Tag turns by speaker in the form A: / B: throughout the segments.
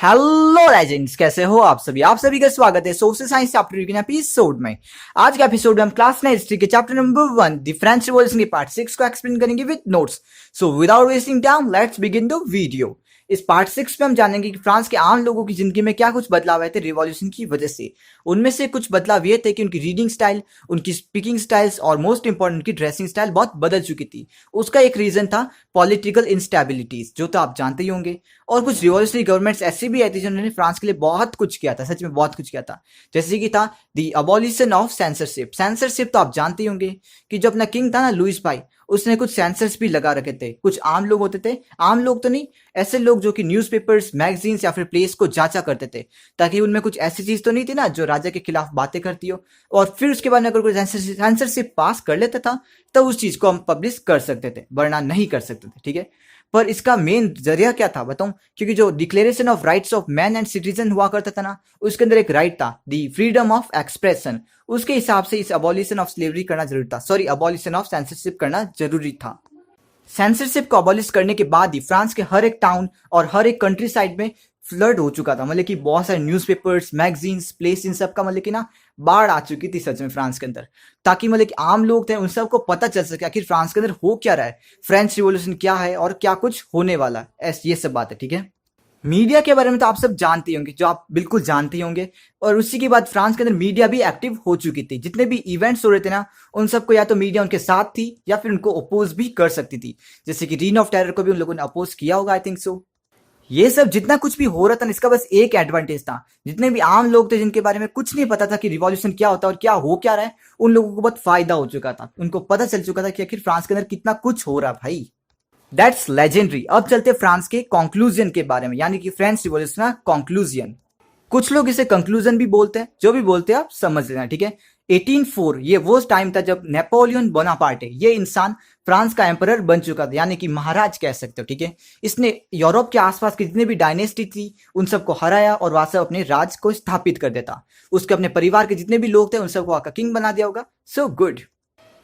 A: Hello legends, कैसे हो आप सभी का स्वागत है सोशल साइंस चैप्टर के एपिसोड में। आज के एपिसोड में हम क्लास 9 हिस्ट्री के chapter number 1 the French revolution के पार्ट 6 को एक्सप्लेन करेंगे with notes. So without wasting time let's begin the video. इस पार्ट 6 में हम जानेंगे कि फ्रांस के आम लोगों की जिंदगी में क्या कुछ बदलाव आए थे रिवॉल्यूशन की वजह से। उनमें से कुछ बदलाव ये थे कि उनकी रीडिंग स्टाइल, उनकी स्पीकिंग स्टाइल्स और मोस्ट इंपॉर्टेंट उनकी ड्रेसिंग स्टाइल बहुत बदल चुकी थी। उसका एक रीजन था पॉलिटिकल इंस्टेबिलिटीज, जो तो आप जानते ही होंगे। और कुछ रिवॉल्यूशनरी गवर्नमेंट्स ऐसी भी आई थी जिन्होंने फ्रांस के लिए बहुत कुछ किया था, सच में बहुत कुछ किया था। जैसे कि था the abolition of censorship. Censorship तो आप जानते ही होंगे कि जो अपना किंग था ना, लुइस भाई, उसने कुछ सेंसर्स भी लगा रखे थे। कुछ आम लोग होते थे, आम लोग तो नहीं, ऐसे लोग जो कि न्यूज़पेपर्स, मैगजीन्स या फिर प्लेस को जांचा करते थे, ताकि उनमें कुछ ऐसी चीज तो नहीं थी ना जो राजा के खिलाफ बातें करती हो। और फिर उसके बाद में अगर कोई सेंसरशिप पास कर लेता था तब उस चीज को हम पब्लिश कर सकते थे, वरना नहीं कर सकते थे। ठीक है, पर इसका मेन जरिया क्या था बताऊं? क्योंकि जो declaration of rights of man and citizen हुआ करता था ना, उसके अंदर एक राइट था दी फ्रीडम ऑफ एक्सप्रेशन। उसके हिसाब से इस अबॉलिशन ऑफ स्लेवरी करना जरूरी था, सॉरी अबॉलिशन ऑफ सेंसरशिप करना जरूरी था। सेंसरशिप को अबॉलिश करने के बाद ही फ्रांस के हर एक टाउन और हर एक कंट्री साइड में फ्लड हो चुका था। मतलब कि बहुत सारे न्यूज़पेपर्स, मैगजीन्स, प्लेस, इन सब का मतलब कि ना बाढ़ आ चुकी थी सच में फ्रांस के अंदर, ताकि मतलब कि आम लोग थे उन सबको पता चल सके आखिर फ्रांस के अंदर हो क्या रहा है, फ्रेंच रिवॉल्यूशन क्या है और क्या कुछ होने वाला है। ये सब बात है। ठीक है, मीडिया के बारे में तो आप सब जानते ही होंगे, जो आप बिल्कुल जानते ही होंगे। और उसी के बाद फ्रांस के अंदर मीडिया भी एक्टिव हो चुकी थी। जितने भी इवेंट्स हो रहे थे ना, उन सबको या तो मीडिया उनके साथ थी या फिर उनको अपोज भी कर सकती थी। जैसे कि रीन ऑफ टेरर को भी उन लोगों ने अपोज किया होगा, आई थिंक सो। ये सब जितना कुछ भी हो रहा था ना, इसका बस एक एडवांटेज था। जितने भी आम लोग थे जिनके बारे में कुछ नहीं पता था कि रिवॉल्यूशन क्या होता है और क्या हो क्या रहा है, उन लोगों को बहुत फायदा हो चुका था। उनको पता चल चुका था कि आखिर फ्रांस के अंदर कितना कुछ हो रहा है भाई। That's legendary. अब चलते फ्रांस के कंक्लूजन के बारे में, यानी कि फ्रेंच रिवॉल्यूशन का कंक्लूजन। कुछ लोग इसे कंक्लूजन भी बोलते हैं, जो भी बोलते हैं आप समझ लेना। ठीक है, 1804 ये वो टाइम था जब नेपोलियन बोनापार्टे, ये इंसान फ्रांस का एम्परर बन चुका था, यानी कि महाराज कह सकते हो। ठीक है, इसने यूरोप के आसपास की जितनी भी डायनेस्टी थी उन सबको हराया और वहां से अपने राज को स्थापित कर देता। उसके अपने परिवार के जितने भी लोग थे उन सबको आका किंग बना दिया होगा। So good.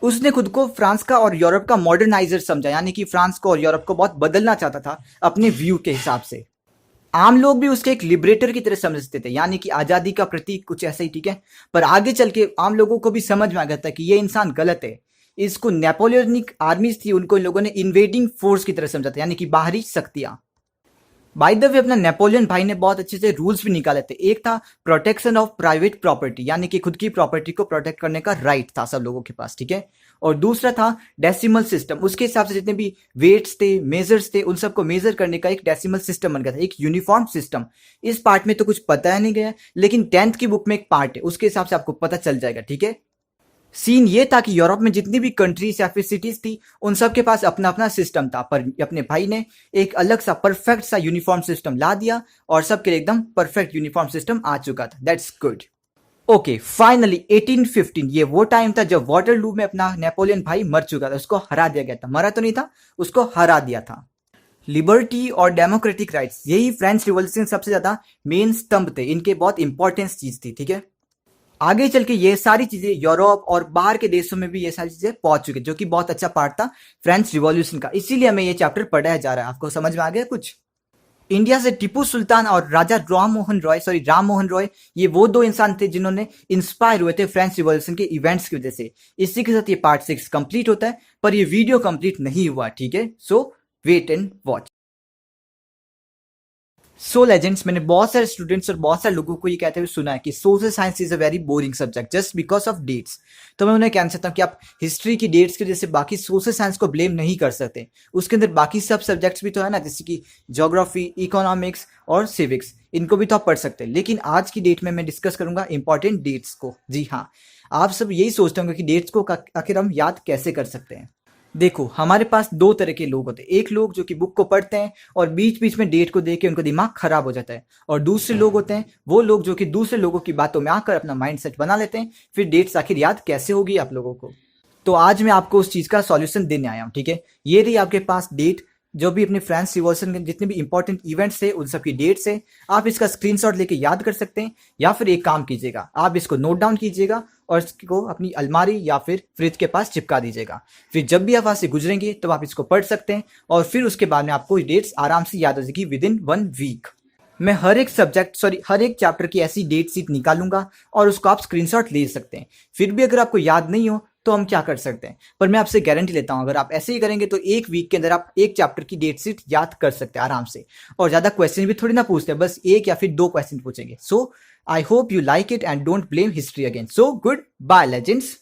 A: उसने खुद को फ्रांस का और यूरोप का मॉडर्नाइजर समझा, यानी कि फ्रांस को और यूरोप को बहुत बदलना चाहता था अपने व्यू के हिसाब से। आम लोग भी उसके एक लिबरेटर की तरह समझते थे, यानी कि आजादी का प्रतीक, कुछ ऐसा ही। ठीक है, पर आगे चल के आम लोगों को भी समझ में आ गया था कि ये इंसान गलत है। इसको नेपोलियनिक आर्मीज थी, उनको इन लोगों ने इन्वेडिंग फोर्स की तरह समझा था, यानी कि बाहरी शक्तियां। बाय द वे, अपना नेपोलियन भाई ने बहुत अच्छे से रूल्स भी निकाले थे। एक था प्रोटेक्शन ऑफ प्राइवेट प्रॉपर्टी, यानी कि खुद की प्रॉपर्टी को प्रोटेक्ट करने का राइट था सब लोगों के पास। ठीक है, और दूसरा था डेसिमल सिस्टम। उसके हिसाब से जितने भी वेट्स थे, मेजर्स थे, उन सबको मेजर करने का एक डेसिमल सिस्टम बन गया था, एक यूनिफॉर्म सिस्टम। इस पार्ट में तो कुछ पता नहीं गया, लेकिन 10th की बुक में एक पार्ट है, उसके हिसाब से आपको पता चल जाएगा। ठीक है, सीन ये था कि यूरोप में जितनी भी कंट्रीज या फिर सिटीज थी उन सब के पास अपना अपना सिस्टम था, पर अपने भाई ने एक अलग सा परफेक्ट सा यूनिफॉर्म सिस्टम ला दिया और सबके लिए एकदम परफेक्ट यूनिफॉर्म सिस्टम आ चुका था। That's good. ओके, फाइनली 1815 ये वो टाइम था जब वाटरलू में अपना नेपोलियन भाई मर चुका था, उसको हरा दिया गया था। मरा तो नहीं था, उसको हरा दिया था। लिबर्टी और डेमोक्रेटिक राइट्स, यही फ्रेंच रिवॉल्यूशन सबसे ज्यादा मेन स्तंभ थे, इनके बहुत इंपॉर्टेंस चीज थी। ठीक है, आगे चल के ये सारी चीजें यूरोप और बाहर के देशों में भी ये सारी चीजें पहुंच चुकी, जो कि बहुत अच्छा पार्ट था फ्रेंच रिवॉल्यूशन का। इसीलिए हमें ये चैप्टर पढ़ाया जा रहा है। आपको समझ में आ गया कुछ? इंडिया से टीपू सुल्तान और राजा राम मोहन रॉय, ये वो दो इंसान थे जिन्होंने इंस्पायर हुए थे फ्रेंच रिवॉल्यूशन के इवेंट्स की वजह से। इसी के साथ ये पार्ट 6 कंप्लीट होता है, पर ये वीडियो कंप्लीट नहीं हुआ। ठीक है, so wait and watch. So legends, मैंने बहुत सारे स्टूडेंट्स और बहुत सारे लोगों को ये कहते हुए सुना है कि social science is a very boring subject just because of dates. तो मैं उन्हें कहना चाहता हूँ कि आप हिस्ट्री की डेट्स के जैसे बाकी सोशल साइंस को ब्लेम नहीं कर सकते। उसके अंदर बाकी सब सब्जेक्ट्स भी तो है ना, जैसे कि ज्योग्राफी, इकोनॉमिक्स और सिविक्स, इनको भी तो आप पढ़ सकते हैं। लेकिन आज की डेट में मैं डिस्कस करूंगा इंपॉर्टेंट डेट्स को। जी हाँ, आप सब यही सोचते होंगे कि डेट्स को आखिर हम याद कैसे कर सकते हैं। देखो, हमारे पास दो तरह के लोग होते हैं। एक लोग जो कि बुक को पढ़ते हैं और बीच बीच में डेट को देख के उनका दिमाग खराब हो जाता है, और दूसरे लोग होते हैं वो लोग जो कि दूसरे लोगों की बातों में आकर अपना माइंड सेट बना लेते हैं। फिर डेट्स आखिर याद कैसे होगी आप लोगों को? तो आज मैं आपको उस चीज का सॉल्यूशन देने आया हूँ। ठीक है, ये रही आपके पास डेट, जो भी अपने फ्रेंच रिवॉल्यूशन के जितने भी इंपॉर्टेंट इवेंट्स थे उन सब की डेट्स है। आप इसका स्क्रीनशॉट लेके याद कर सकते हैं, या फिर एक काम कीजिएगा, आप इसको नोट डाउन कीजिएगा और इसको अपनी अलमारी या फिर फ्रिज के पास चिपका दीजिएगा। फिर जब भी आप वहां से गुजरेंगे तो आप इसको पढ़ सकते हैं, और फिर उसके बाद में आपको डेट्स आराम से याद हो जाएगी विद इन 1 वीक। मैं हर एक हर एक चैप्टर की ऐसी डेट शीट निकालूंगा और उसको आप स्क्रीनशॉट ले सकते हैं। फिर भी अगर आपको याद नहीं हो तो हम क्या कर सकते हैं, पर मैं आपसे गारंटी लेता हूं अगर आप ऐसे ही करेंगे तो एक वीक के अंदर आप एक चैप्टर की डेट शीट याद कर सकते हैं आराम से। और ज्यादा क्वेश्चन भी थोड़ी ना पूछते हैं, बस एक या फिर दो क्वेश्चन पूछेंगे। So I hope you like it and don't blame history again. So good bye legends.